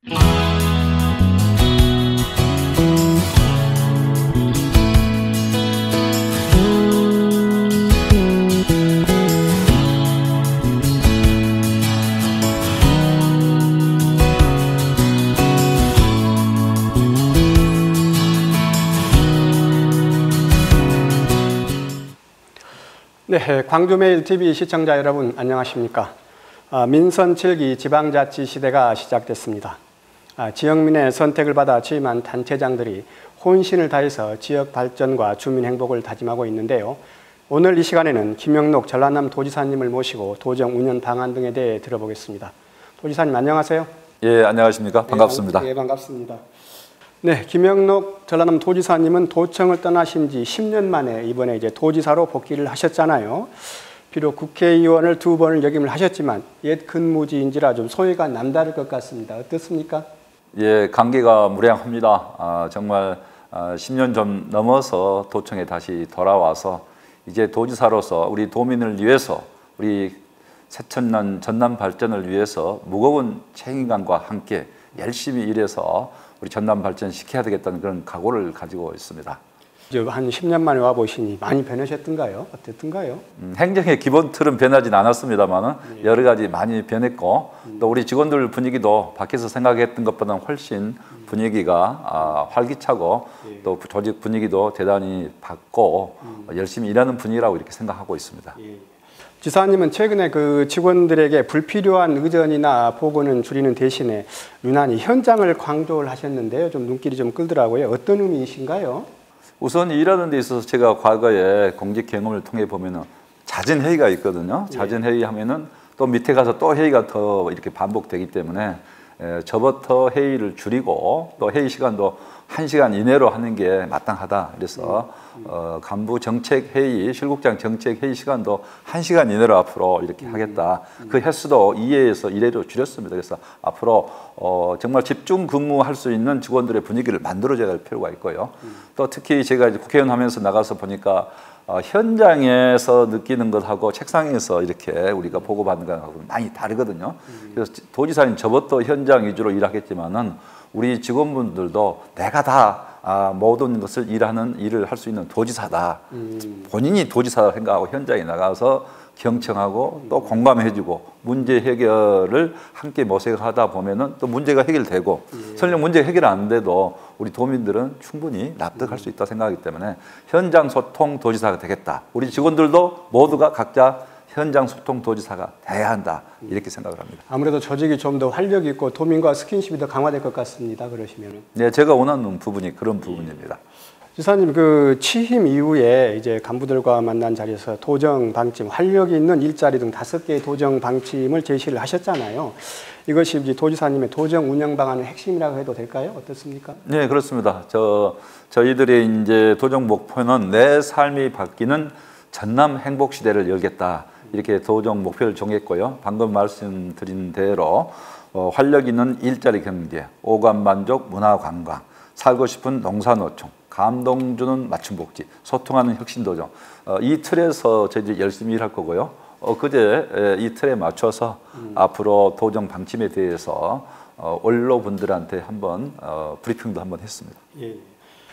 네, 광주메일TV 시청자 여러분 안녕하십니까. 민선 7기 지방자치 시대가 시작됐습니다. 지역민의 선택을 받아 취임한 단체장들이 혼신을 다해서 지역 발전과 주민 행복을 다짐하고 있는데요. 오늘 이 시간에는 김영록 전라남 도지사님을 모시고 도정 운영 방안 등에 대해 들어보겠습니다. 도지사님 안녕하세요. 예, 안녕하십니까. 반갑습니다. 네, 반갑습니다. 네, 김영록 전라남 도지사님은 도청을 떠나신 지 10년 만에 이번에 이제 도지사로 복귀를 하셨잖아요. 비록 국회의원을 2번을 역임을 하셨지만 옛 근무지인지라 좀 소회가 남다를 것 같습니다. 어떻습니까? 예, 감개가 무량합니다. 정말 10년 좀 넘어서 도청에 다시 돌아와서 이제 도지사로서 우리 도민을 위해서 우리 새천년 전남 발전을 위해서 무거운 책임감과 함께 열심히 일해서 우리 전남 발전시켜야 되겠다는 그런 각오를 가지고 있습니다. 한 10년 만에 와보시니 많이 변하셨던가요? 어땠던가요? 행정의 기본 틀은 변하진 않았습니다만 여러 가지 많이 변했고 또 우리 직원들 분위기도 밖에서 생각했던 것보다는 훨씬 분위기가 활기차고 또 조직 분위기도 대단히 밝고 열심히 일하는 분위기라고 이렇게 생각하고 있습니다. 지사님은 최근에 그 직원들에게 불필요한 의전이나 보고는 줄이는 대신에 유난히 현장을 강조를 하셨는데요. 좀 눈길이 좀 끌더라고요. 어떤 의미이신가요? 우선 일하는 데 있어서 제가 과거에 공직 경험을 통해 보면은 잦은 회의가 있거든요. 잦은 회의 하면은 또 밑에 가서 또 회의가 더 이렇게 반복되기 때문에 저부터 회의를 줄이고 또 회의 시간도 1시간 이내로 하는 게 마땅하다. 그래서 간부 정책 회의, 실국장 정책 회의 시간도 1시간 이내로 앞으로 이렇게 하겠다. 그 횟수도 2회에서 1회로 줄였습니다. 그래서 앞으로 정말 집중 근무할 수 있는 직원들의 분위기를 만들어줘야 될 필요가 있고요. 또 특히 제가 이제 국회의원 하면서 나가서 보니까 현장에서 느끼는 것하고 책상에서 이렇게 우리가 보고받는 것하고 많이 다르거든요. 그래서 도지사님 저부터 현장 위주로 일하겠지만은 우리 직원분들도 내가 다 모든 것을 일을 할 수 있는 도지사다. 본인이 도지사라 생각하고 현장에 나가서 경청하고 또 공감해주고 문제 해결을 함께 모색을 하다 보면은 또 문제가 해결되고 설령 문제가 해결 안 돼도 우리 도민들은 충분히 납득할 수 있다 생각하기 때문에 현장 소통 도지사가 되겠다. 우리 직원들도 모두가 각자 현장 소통 도지사가 돼야 한다. 이렇게 생각을 합니다. 아무래도 조직이 좀 더 활력 있고 도민과 스킨십이 더 강화될 것 같습니다. 그러시면은. 네, 제가 원하는 부분이 그런 부분입니다. 지사님, 그 취임 이후에 이제 간부들과 만난 자리에서 도정 방침, 활력이 있는 일자리 등 5개의 도정 방침을 제시를 하셨잖아요. 이것이 이제 도지사님의 도정 운영 방안의 핵심이라고 해도 될까요? 어떻습니까? 네, 그렇습니다. 저희들의 이제 도정 목표는 내 삶이 바뀌는 전남 행복 시대를 열겠다. 이렇게 도정 목표를 정했고요. 방금 말씀드린 대로 활력 있는 일자리 경제, 오감 만족 문화 관광, 살고 싶은 농사노총, 감동 주는 맞춤복지, 소통하는 혁신도정. 이 틀에서 저희들이 열심히 일할 거고요. 그제 이 틀에 맞춰서 앞으로 도정 방침에 대해서 원로분들한테 한번 브리핑도 한번 했습니다. 예.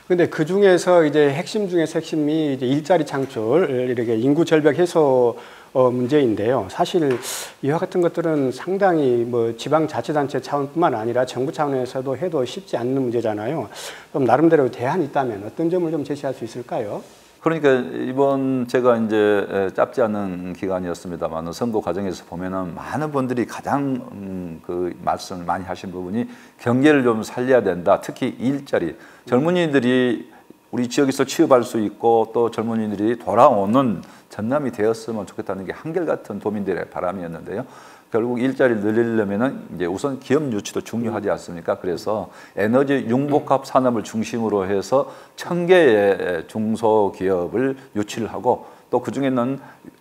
근데 그 중에서 이제 핵심 중에서 핵심이 이제 일자리 창출, 이렇게 인구 절벽 해소 문제인데요. 사실 이와 같은 것들은 상당히 뭐 지방자치단체 차원뿐만 아니라 정부 차원에서도 해도 쉽지 않는 문제잖아요. 그럼 나름대로 대안이 있다면 어떤 점을 좀 제시할 수 있을까요? 그러니까 이번 제가 이제 짧지 않은 기간이었습니다만 선거 과정에서 보면은 많은 분들이 가장 그 말씀을 많이 하신 부분이 경제를 좀 살려야 된다. 특히 일자리. 젊은이들이 우리 지역에서 취업할 수 있고 또 젊은이들이 돌아오는 전남이 되었으면 좋겠다는 게 한결같은 도민들의 바람이었는데요. 결국 일자리를 늘리려면은 이제 우선 기업 유치도 중요하지 않습니까? 그래서 에너지 융복합 산업을 중심으로 해서 1000개의 중소기업을 유치를 하고 또 그중에는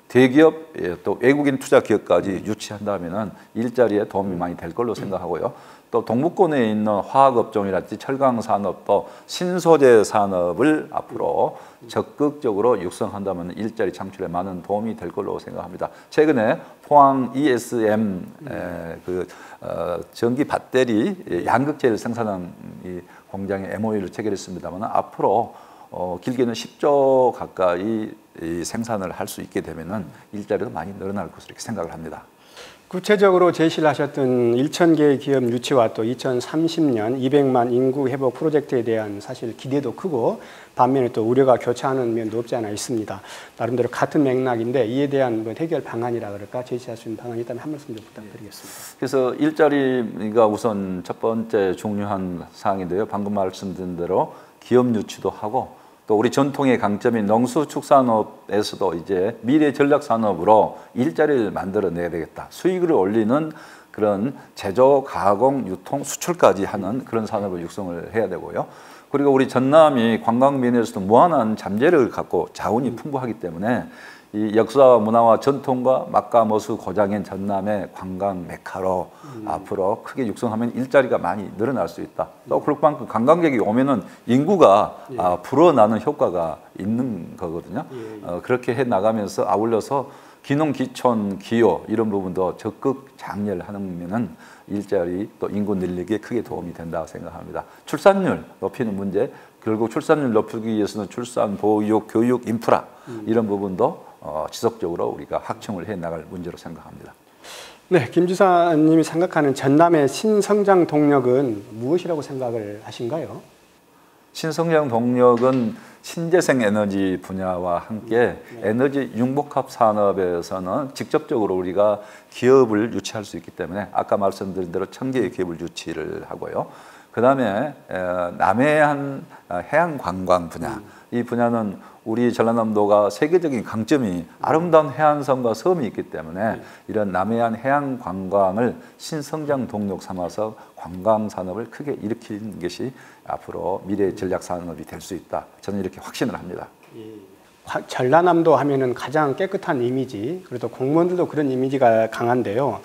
대기업 또 외국인 투자 기업까지 유치한다면은 일자리에 도움이 많이 될 걸로 생각하고요. 또 동북권에 있는 화학업종이랄지 철강산업 또 신소재 산업을 앞으로 적극적으로 육성한다면 일자리 창출에 많은 도움이 될 걸로 생각합니다. 최근에 포항 ESM 전기 배터리 양극재를 생산한 이 공장에 MOU를 체결했습니다만 앞으로 길게는 10조 가까이 생산을 할 수 있게 되면은 일자리도 많이 늘어날 것으로 이렇게 생각을 합니다. 구체적으로 제시를 하셨던 1,000개의 기업 유치와 또 2030년 200만 인구 회복 프로젝트에 대한 사실 기대도 크고 반면에 또 우려가 교차하는 면도 없지 않아 있습니다. 나름대로 같은 맥락인데 이에 대한 뭐 해결 방안이라 그럴까 제시할 수 있는 방안이 있다면 한 말씀 좀 부탁드리겠습니다. 그래서 일자리가 우선 첫 번째 중요한 사항인데요. 방금 말씀드린 대로 기업 유치도 하고 또 우리 전통의 강점인 농수축산업에서도 이제 미래 전략 산업으로 일자리를 만들어내야 되겠다. 수익을 올리는 그런 제조, 가공, 유통, 수출까지 하는 그런 산업을 육성을 해야 되고요. 그리고 우리 전남이 관광 면에서도 무한한 잠재력을 갖고 자원이 풍부하기 때문에 이 역사와 문화와 전통과 막가모수 고장인 전남의 관광 메카로 앞으로 크게 육성하면 일자리가 많이 늘어날 수 있다. 또 그만큼 관광객이 오면은 인구가 불어나는 효과가 있는 거거든요. 그렇게 해 나가면서 아울러서 기농, 기촌, 기호 이런 부분도 적극 장려하면은 일자리 또 인구 늘리기에 크게 도움이 된다고 생각합니다. 출산율 높이는 문제, 결국 출산율 높이기 위해서는 출산, 보육, 교육, 인프라 이런 부분도 지속적으로 우리가 확충을 해 나갈 문제로 생각합니다. 네, 김 지사님이 생각하는 전남의 신성장 동력은 무엇이라고 생각을 하신가요? 신성장 동력은 신재생 에너지 분야와 함께 에너지 융복합 산업에서는 직접적으로 우리가 기업을 유치할 수 있기 때문에 아까 말씀드린 대로 1,000개의 기업을 유치를 하고요. 그 다음에 남해안 해양 관광 분야, 이 분야는 우리 전라남도가 세계적인 강점이 아름다운 해안선과 섬이 있기 때문에 이런 남해안 해양 관광을 신성장 동력 삼아서 관광 산업을 크게 일으키는 것이 앞으로 미래 전략 산업이 될 수 있다. 저는 이렇게 확신을 합니다. 전라남도 하면은 가장 깨끗한 이미지, 그리고 공무원들도 그런 이미지가 강한데요.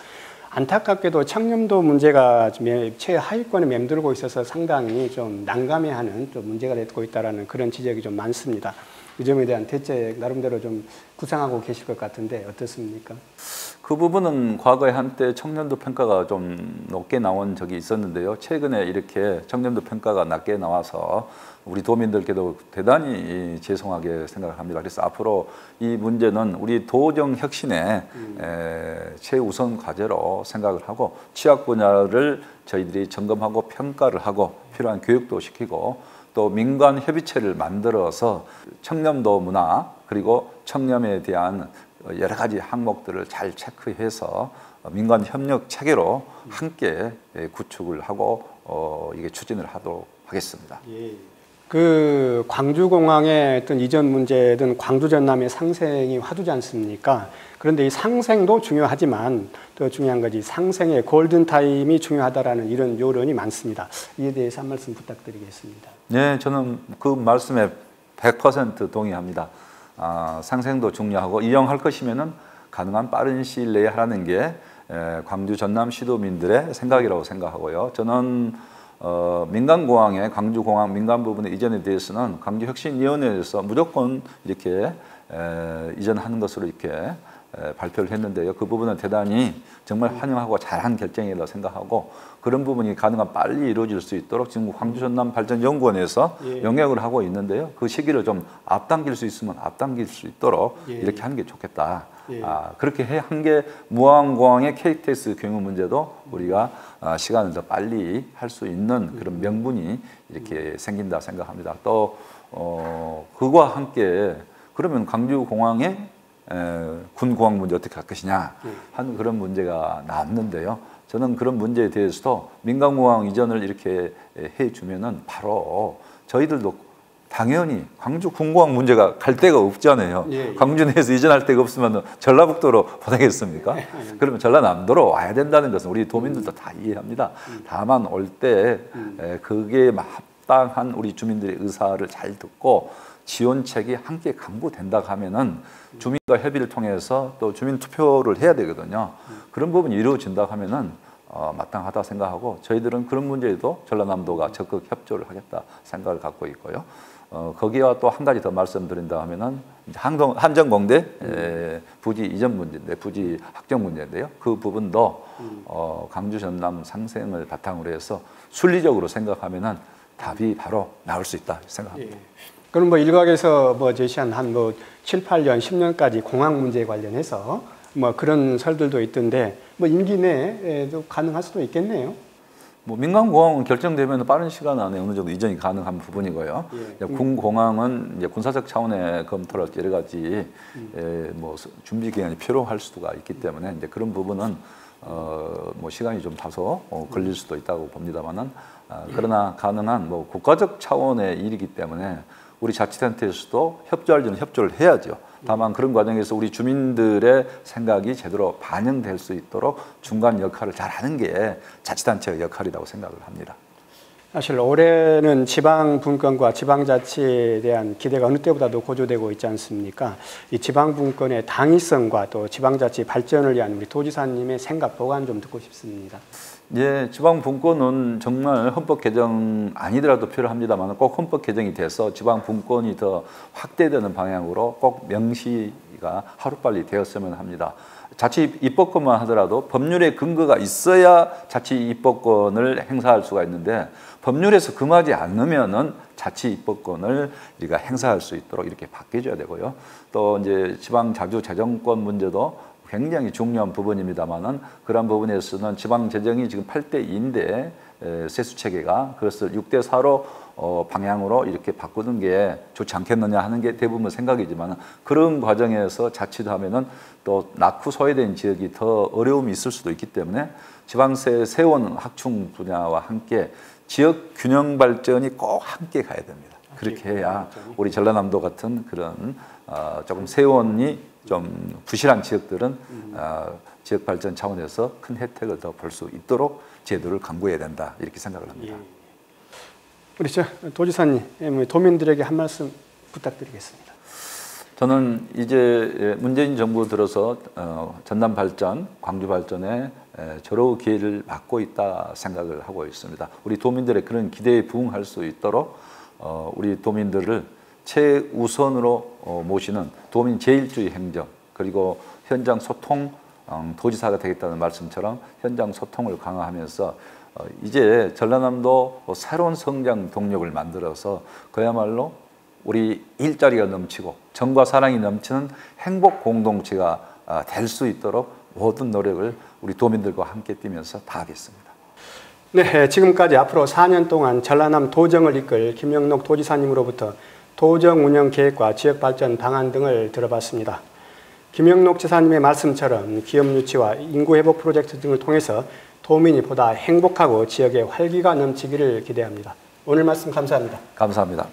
안타깝게도 청렴도 문제가 최하위권에 맴돌고 있어서 상당히 좀 난감해하는 좀 문제가 되고 있다는 그런 지적이 좀 많습니다. 이 점에 대한 대책 나름대로 좀 구상하고 계실 것 같은데 어떻습니까? 그 부분은 과거에 한때 청년도 평가가 좀 높게 나온 적이 있었는데요. 최근에 이렇게 청년도 평가가 낮게 나와서 우리 도민들께도 대단히 죄송하게 생각을 합니다. 그래서 앞으로 이 문제는 우리 도정 혁신의 최우선 과제로 생각을 하고 취약 분야를 저희들이 점검하고 평가를 하고 필요한 교육도 시키고 또 민간 협의체를 만들어서 청렴도 문화 그리고 청렴에 대한 여러 가지 항목들을 잘 체크해서 민간 협력 체계로 함께 구축을 하고 이게 추진을 하도록 하겠습니다. 예. 그 광주공항의 어떤 이전 문제든 광주 전남의 상생이 화두지 않습니까? 그런데 이 상생도 중요하지만 더 중요한 것이 상생의 골든타임이 중요하다라는 이런 요론이 많습니다. 이에 대해서 한 말씀 부탁드리겠습니다. 네, 저는 그 말씀에 100% 동의합니다. 상생도 중요하고 이용할 것이면은 가능한 빠른 시일 내에 하라는 게 광주 전남 시도민들의 생각이라고 생각하고요. 저는 민간공항에 광주공항 민간 부분의 이전에 대해서는 광주혁신위원회에서 무조건 이렇게 이전하는 것으로 이렇게 발표를 했는데요. 그 부분은 대단히 정말 환영하고 잘한 결정이라고 생각하고 그런 부분이 가능한 빨리 이루어질 수 있도록 지금 광주전남발전연구원에서 영역을 하고 있는데요. 그 시기를 좀 앞당길 수 있으면 앞당길 수 있도록 이렇게 하는 게 좋겠다. 그렇게 한 게 무안공항의 KTX 경유 문제도 우리가 시간을 더 빨리 할 수 있는 그런 명분이 이렇게 생긴다 생각합니다. 또 그와 함께 그러면 광주공항에 군공항 문제 어떻게 할 것이냐 하는 그런 문제가 남는데요. 저는 그런 문제에 대해서도 민간공항 이전을 이렇게 해주면은 바로 저희들도 당연히 광주 군공항 문제가 갈 데가 없잖아요. 광주 내에서 이전할 데가 없으면 전라북도로 보내겠습니까? 그러면 전라남도로 와야 된다는 것은 우리 도민들도 다 이해합니다. 다만 올 때 그게 합당한 우리 주민들의 의사를 잘 듣고 지원책이 함께 강구된다고 하면은 주민과 협의를 통해서 또 주민 투표를 해야 되거든요. 그런 부분이 이루어진다고 하면은 마땅하다 생각하고 저희들은 그런 문제에도 전라남도가 적극 협조를 하겠다 생각을 갖고 있고요. 거기와 또 한 가지 더 말씀드린다 하면은 한전공대 부지 이전 문제인데 부지 확정 문제인데요. 그 부분도 광주 전남 상생을 바탕으로 해서 순리적으로 생각하면은 답이 바로 나올 수 있다 생각합니다. 예. 그럼 뭐 일각에서 뭐 제시한 한 뭐 7, 8년, 10년까지 공항 문제에 관련해서 뭐 그런 설들도 있던데 뭐 임기 내에도 가능할 수도 있겠네요. 뭐 민간공항은 결정되면 빠른 시간 안에 어느 정도 이전이 가능한 부분이고요. 예. 군공항은 이제 군사적 차원의 검토를 여러 가지 뭐 준비 기간이 필요할 수가 있기 때문에 이제 그런 부분은 뭐 시간이 좀 다소 걸릴 수도 있다고 봅니다만은 그러나 가능한 뭐 국가적 차원의 일이기 때문에 우리 자치단체에서도 협조할 때는 협조를 해야죠. 다만 그런 과정에서 우리 주민들의 생각이 제대로 반영될 수 있도록 중간 역할을 잘하는 게 자치단체의 역할이라고 생각을 합니다. 사실 올해는 지방 분권과 지방자치에 대한 기대가 어느 때보다도 고조되고 있지 않습니까? 이 지방 분권의 당위성과 또 지방자치 발전을 위한 우리 도지사님의 생각 보관 좀 듣고 싶습니다. 예, 지방 분권은 정말 헌법 개정 아니더라도 필요합니다만 꼭 헌법 개정이 돼서 지방 분권이 더 확대되는 방향으로 꼭 명시가 하루빨리 되었으면 합니다. 자치 입법권만 하더라도 법률의 근거가 있어야 자치 입법권을 행사할 수가 있는데 법률에서 금하지 않으면은 자치 입법권을 우리가 행사할 수 있도록 이렇게 바뀌어줘야 되고요. 또 이제 지방 자주 재정권 문제도 굉장히 중요한 부분입니다만은 그런 부분에서는 지방 재정이 지금 8대 2인데 세수 체계가 그것을 6대 4로 방향으로 이렇게 바꾸는 게 좋지 않겠느냐 하는 게 대부분 생각이지만 그런 과정에서 자치도 하면은 또 낙후 소외된 지역이 더 어려움이 있을 수도 있기 때문에 지방세 세원 확충 분야와 함께 지역 균형 발전이 꼭 함께 가야 됩니다. 그렇게 해야 우리 전라남도 같은 그런 조금 세원이 좀 부실한 지역들은 지역 발전 차원에서 큰 혜택을 더 볼 수 있도록 제도를 강구해야 된다 이렇게 생각을 합니다. 예. 우리 도지사님, 도민들에게 한 말씀 부탁드리겠습니다. 저는 이제 문재인 정부 들어서 전남 발전, 광주 발전에 저로 기회를 맡고 있다 생각을 하고 있습니다. 우리 도민들의 그런 기대에 부응할 수 있도록 우리 도민들을 최우선으로 모시는 도민 제일주의 행정 그리고 현장 소통 도지사가 되겠다는 말씀처럼 현장 소통을 강화하면서 이제 전라남도 새로운 성장 동력을 만들어서 그야말로 우리 일자리가 넘치고 정과 사랑이 넘치는 행복 공동체가 될 수 있도록 모든 노력을 우리 도민들과 함께 뛰면서 다하겠습니다. 네, 지금까지 앞으로 4년 동안 전라남 도정을 이끌 김영록 도지사님으로부터 도정 운영 계획과 지역 발전 방안 등을 들어봤습니다. 김영록 지사님의 말씀처럼 기업 유치와 인구 회복 프로젝트 등을 통해서 도민이 보다 행복하고 지역에 활기가 넘치기를 기대합니다. 오늘 말씀 감사합니다. 감사합니다.